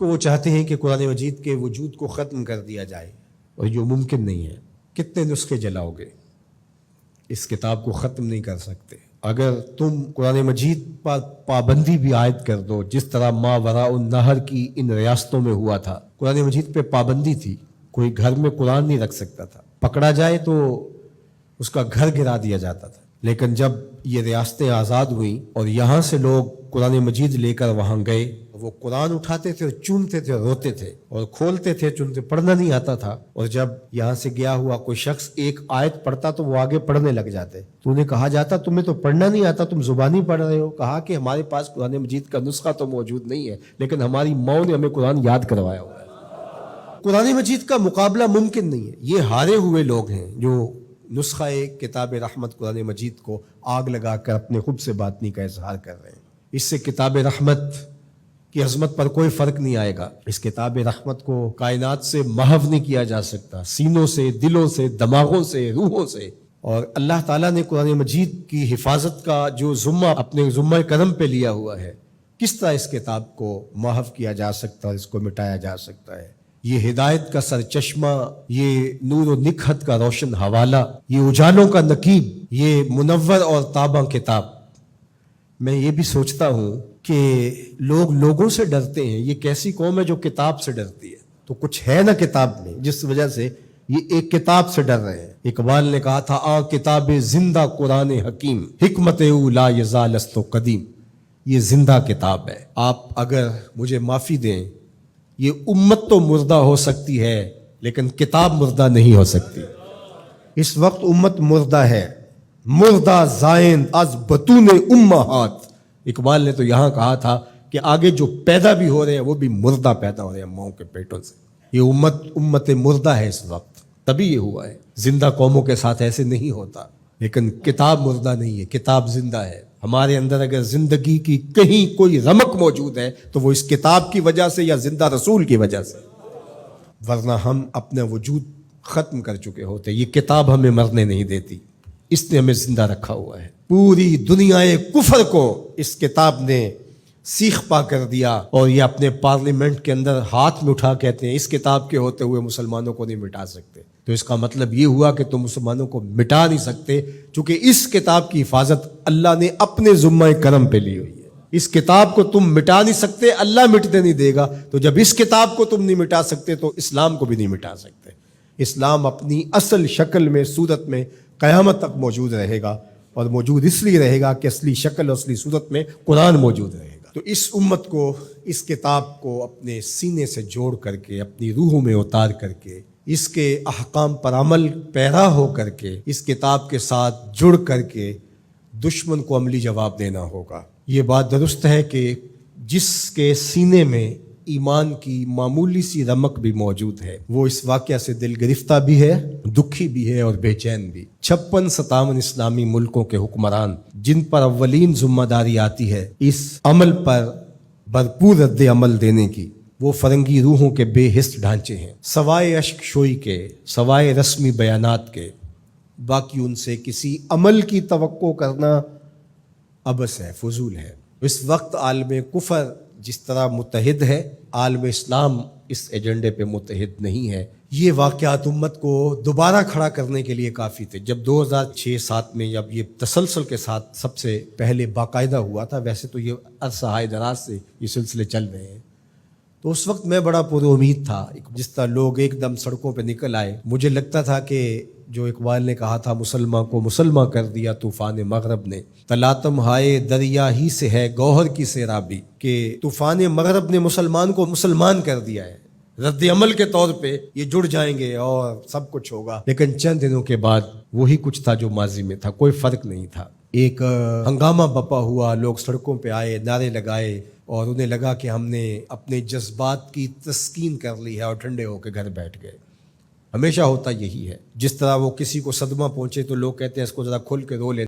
کو وہ چاہتے ہیں کہ قرآن مجید کے وجود کو ختم کر دیا جائے، اور جو ممکن نہیں ہے۔ کتنے نسخے جلاؤ گے، اس کتاب کو ختم نہیں کر سکتے۔ اگر تم قرآن مجید پر پابندی بھی عائد کر دو، جس طرح ما وراء النہر کی ان ریاستوں میں ہوا تھا، قرآن مجید پہ پابندی تھی، کوئی گھر میں قرآن نہیں رکھ سکتا تھا، پکڑا جائے تو اس کا گھر گرا دیا جاتا تھا۔ لیکن جب یہ ریاستیں آزاد ہوئیں اور یہاں سے لوگ قرآن مجید لے کر وہاں گئے، وہ قرآن اٹھاتے تھے اور چومتے تھے، روتے تھے اور کھولتے تھے، چنتے پڑھنا نہیں آتا تھا، اور جب یہاں سے گیا ہوا کوئی شخص ایک آیت پڑھتا تو وہ آگے پڑھنے لگ جاتے، تو انہیں کہا جاتا تمہیں تو پڑھنا نہیں آتا، تم زبانی پڑھ رہے ہو۔ کہا کہ ہمارے پاس قرآن مجید کا نسخہ تو موجود نہیں ہے، لیکن ہماری ماں نے ہمیں قرآن یاد کروایا ہوا ہے۔ قرآن مجید کا مقابلہ ممکن نہیں ہے۔ یہ ہارے ہوئے لوگ ہیں جو نسخہ کتاب رحمت قرآن مجید کو آگ لگا کر اپنے خود سے باطنی کا اظہار کر رہے ہیں۔ اس سے کتاب رحمت کی عظمت پر کوئی فرق نہیں آئے گا۔ اس کتاب رحمت کو کائنات سے محو نہیں کیا جا سکتا، سینوں سے، دلوں سے، دماغوں سے، روحوں سے۔ اور اللہ تعالیٰ نے قرآن مجید کی حفاظت کا جو ذمہ اپنے ذمہ کرم پہ لیا ہوا ہے، کس طرح اس کتاب کو محو کیا جا سکتا ہے، اس کو مٹایا جا سکتا ہے۔ یہ ہدایت کا سرچشمہ، یہ نور و نکہت کا روشن حوالہ، یہ اجالوں کا نقیب، یہ منور اور تاباں کتاب۔ میں یہ بھی سوچتا ہوں کہ لوگ لوگوں سے ڈرتے ہیں، یہ کیسی قوم ہے جو کتاب سے ڈرتی ہے؟ تو کچھ ہے نا کتاب میں، جس وجہ سے یہ ایک کتاب سے ڈر رہے ہیں۔ اقبال نے کہا تھا آ کتاب زندہ قرآن حکیم، حکمت او لا یزال است قدیم۔ یہ زندہ کتاب ہے۔ آپ اگر مجھے معافی دیں، یہ امت تو مردہ ہو سکتی ہے لیکن کتاب مردہ نہیں ہو سکتی۔ اس وقت امت مردہ ہے، مردہ زائن از بطون امہات۔ اقبال نے تو یہاں کہا تھا کہ آگے جو پیدا بھی ہو رہے ہیں وہ بھی مردہ پیدا ہو رہے ہیں ماؤں کے پیٹوں سے۔ یہ امت مردہ ہے اس وقت، تبھی یہ ہوا ہے۔ زندہ قوموں کے ساتھ ایسے نہیں ہوتا، لیکن کتاب مردہ نہیں ہے، کتاب زندہ ہے۔ ہمارے اندر اگر زندگی کی کہیں کوئی رمق موجود ہے تو وہ اس کتاب کی وجہ سے یا زندہ رسول کی وجہ سے، ورنہ ہم اپنا وجود ختم کر چکے ہوتے۔ یہ کتاب ہمیں مرنے نہیں دیتی، اس نے ہمیں زندہ رکھا ہوا ہے۔ پوری دنیا کفر کو اس کتاب نے سیخ پا کر دیا، اور یہ اپنے پارلیمنٹ کے اندر ہاتھ میں اٹھا کہتے ہیں اس کتاب کے ہوتے ہوئے مسلمانوں کو نہیں مٹا سکتے۔ تو اس کا مطلب یہ ہوا کہ تم مسلمانوں کو مٹا نہیں سکتے، چونکہ اس کتاب کی حفاظت اللہ نے اپنے ذمہ کرم پہ لی ہوئی ہے۔ اس کتاب کو تم مٹا نہیں سکتے، اللہ مٹنے نہیں دے گا۔ تو جب اس کتاب کو تم نہیں مٹا سکتے تو اسلام کو بھی نہیں مٹا سکتے۔ اسلام اپنی اصل شکل میں، صورت میں قیامت تک موجود رہے گا، اور موجود اس لیے رہے گا کہ اصلی شکل اور اصلی صورت میں قرآن موجود رہے گا۔ تو اس امت کو، اس کتاب کو اپنے سینے سے جوڑ کر کے، اپنی روحوں میں اتار کر کے، اس کے احکام پر عمل پیرا ہو کر کے، اس کتاب کے ساتھ جڑ کر کے دشمن کو عملی جواب دینا ہوگا۔ یہ بات درست ہے کہ جس کے سینے میں ایمان کی معمولی سی رمق بھی موجود ہے، وہ اس واقعہ سے دل گرفتہ بھی ہے، دکھی بھی ہے اور بے چین بھی۔ 56-57 اسلامی ملکوں کے حکمران جن پر اولین ذمہ داری آتی ہے اس عمل پر بھرپور رد عمل دینے کی، وہ فرنگی روحوں کے بے حس ڈھانچے ہیں، سوائے اشک شوئی کے، سوائے رسمی بیانات کے، باقی ان سے کسی عمل کی توقع کرنا عبث ہے، فضول ہے۔ اس وقت عالم کفر جس طرح متحد ہے، عالم اسلام اس ایجنڈے پہ متحد نہیں ہے۔ یہ واقعات امت کو دوبارہ کھڑا کرنے کے لیے کافی تھے۔ جب 2006-07 میں جب یہ تسلسل کے ساتھ سب سے پہلے باقاعدہ ہوا تھا، ویسے تو یہ عرصہ ہائے دراز سے یہ سلسلے چل رہے ہیں، تو اس وقت میں بڑا پر امید تھا۔ جس طرح لوگ ایک دم سڑکوں پہ نکل آئے، مجھے لگتا تھا کہ جو اقبال نے کہا تھا مسلمان کو مسلمان کر دیا طوفان مغرب نے، تلاتم ہائے دریا ہی سے ہے گوہر کی سیرابی، کہ طوفان مغرب نے مسلمان کو مسلمان کر دیا ہے۔ رد عمل کے طور پہ یہ جڑ جائیں گے اور سب کچھ ہوگا، لیکن چند دنوں کے بعد وہی کچھ تھا جو ماضی میں تھا، کوئی فرق نہیں تھا۔ ایک ہنگامہ بپا ہوا، لوگ سڑکوں پہ آئے، نعرے لگائے، اور انہیں لگا کہ ہم نے اپنے جذبات کی تسکین کر لی ہے اور ٹھنڈے ہو کے گھر بیٹھ گئے۔ ہمیشہ ہوتا یہی ہے، جس طرح وہ کسی کو صدمہ پہنچے تو لوگ کہتے ہیں اس کو ذرا کھل کے رو لینا